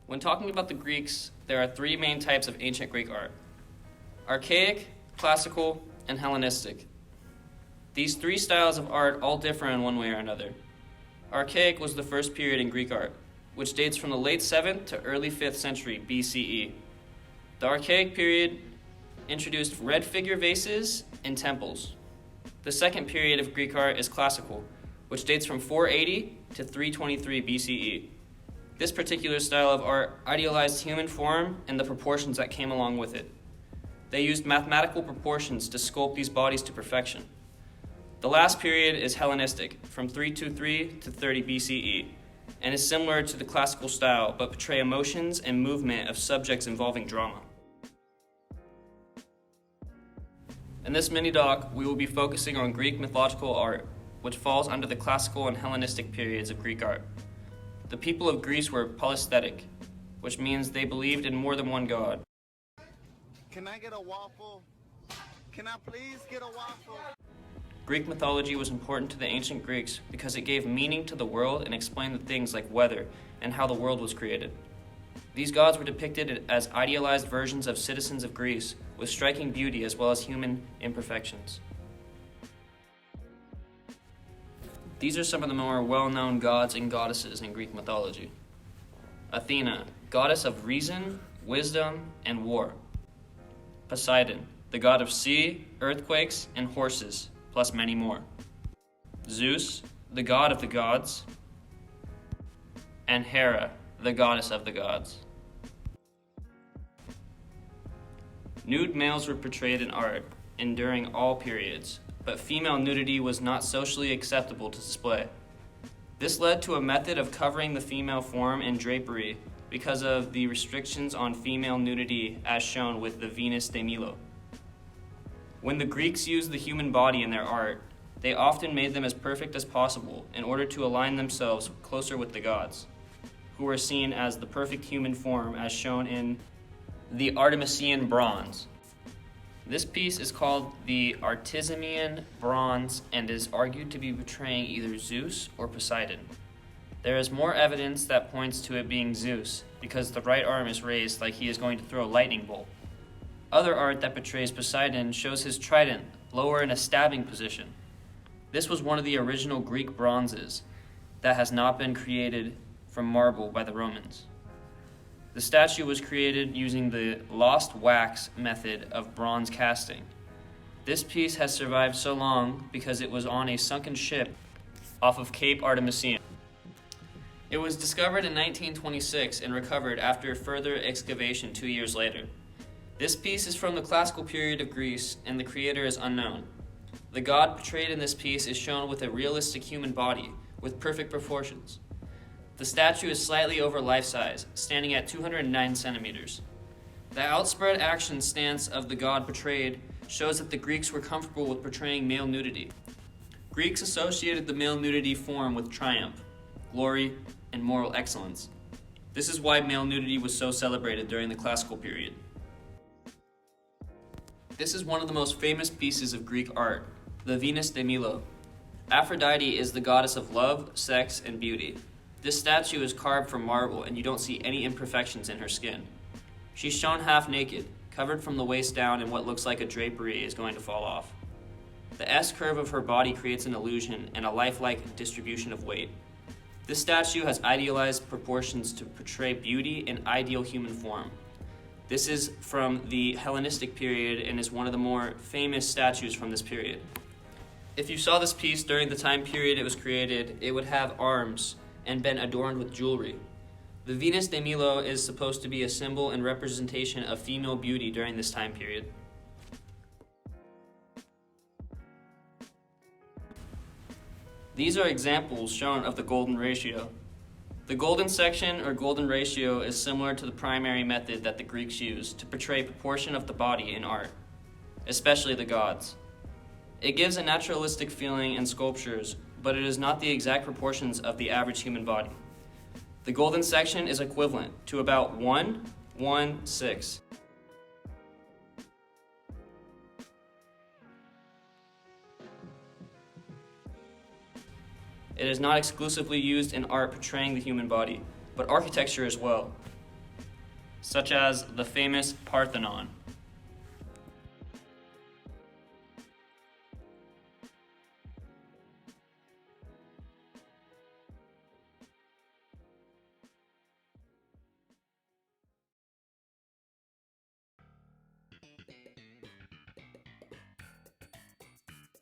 When talking about the Greeks, there are three main types of ancient Greek art: archaic, classical, and Hellenistic. These three styles of art all differ in one way or another. Archaic was the first period in Greek art, which dates from the late 7th to early 5th century BCE. The Archaic period introduced red figure vases in temples. The second period of Greek art is classical, which dates from 480 to 323 BCE. This particular style of art idealized human form and the proportions that came along with it. They used mathematical proportions to sculpt these bodies to perfection. The last period is Hellenistic, from 323 to 30 BCE, and is similar to the classical style, but portray emotions and movement of subjects involving drama. In this mini-doc, we will be focusing on Greek mythological art, which falls under the classical and Hellenistic periods of Greek art. The people of Greece were polytheistic, which means they believed in more than one god. Can I get a waffle? Can I please get a waffle? Greek mythology was important to the ancient Greeks because it gave meaning to the world and explained the things like weather and how the world was created. These gods were depicted as idealized versions of citizens of Greece with striking beauty as well as human imperfections. These are some of the more well-known gods and goddesses in Greek mythology. Athena, goddess of reason, wisdom, and war. Poseidon, the god of sea, earthquakes, and horses, plus many more. Zeus, the god of the gods. And Hera, the goddess of the gods. Nude males were portrayed in art and during all periods, but female nudity was not socially acceptable to display. This led to a method of covering the female form in drapery because of the restrictions on female nudity as shown with the Venus de Milo. When the Greeks used the human body in their art, they often made them as perfect as possible in order to align themselves closer with the gods, who were seen as the perfect human form as shown in the Artemisian bronze. This piece is called the Artesimian bronze and is argued to be portraying either Zeus or Poseidon. There is more evidence that points to it being Zeus because the right arm is raised like he is going to throw a lightning bolt. Other art that portrays Poseidon shows his trident lower in a stabbing position. This was one of the original Greek bronzes that has not been created from marble by the Romans. The statue was created using the lost wax method of bronze casting. This piece has survived so long because it was on a sunken ship off of Cape Artemisium. It was discovered in 1926 and recovered after further excavation 2 years later. This piece is from the classical period of Greece and the creator is unknown. The god portrayed in this piece is shown with a realistic human body with perfect proportions. The statue is slightly over life size, standing at 209 centimeters. The outspread action stance of the god portrayed shows that the Greeks were comfortable with portraying male nudity. Greeks associated the male nudity form with triumph, glory, and moral excellence. This is why male nudity was so celebrated during the classical period. This is one of the most famous pieces of Greek art, the Venus de Milo. Aphrodite is the goddess of love, sex, and beauty. This statue is carved from marble and you don't see any imperfections in her skin. She's shown half naked, covered from the waist down, and what looks like a drapery is going to fall off. The S-curve of her body creates an illusion and a lifelike distribution of weight. This statue has idealized proportions to portray beauty and ideal human form. This is from the Hellenistic period and is one of the more famous statues from this period. If you saw this piece during the time period it was created, it would have arms and been adorned with jewelry. The Venus de Milo is supposed to be a symbol and representation of female beauty during this time period. These are examples shown of the golden ratio. The golden section or golden ratio is similar to the primary method that the Greeks used to portray proportion of the body in art, especially the gods. It gives a naturalistic feeling in sculptures, but it is not the exact proportions of the average human body. The golden section is equivalent to about 1:1:6. It is not exclusively used in art portraying the human body, but architecture as well. such as the famous Parthenon.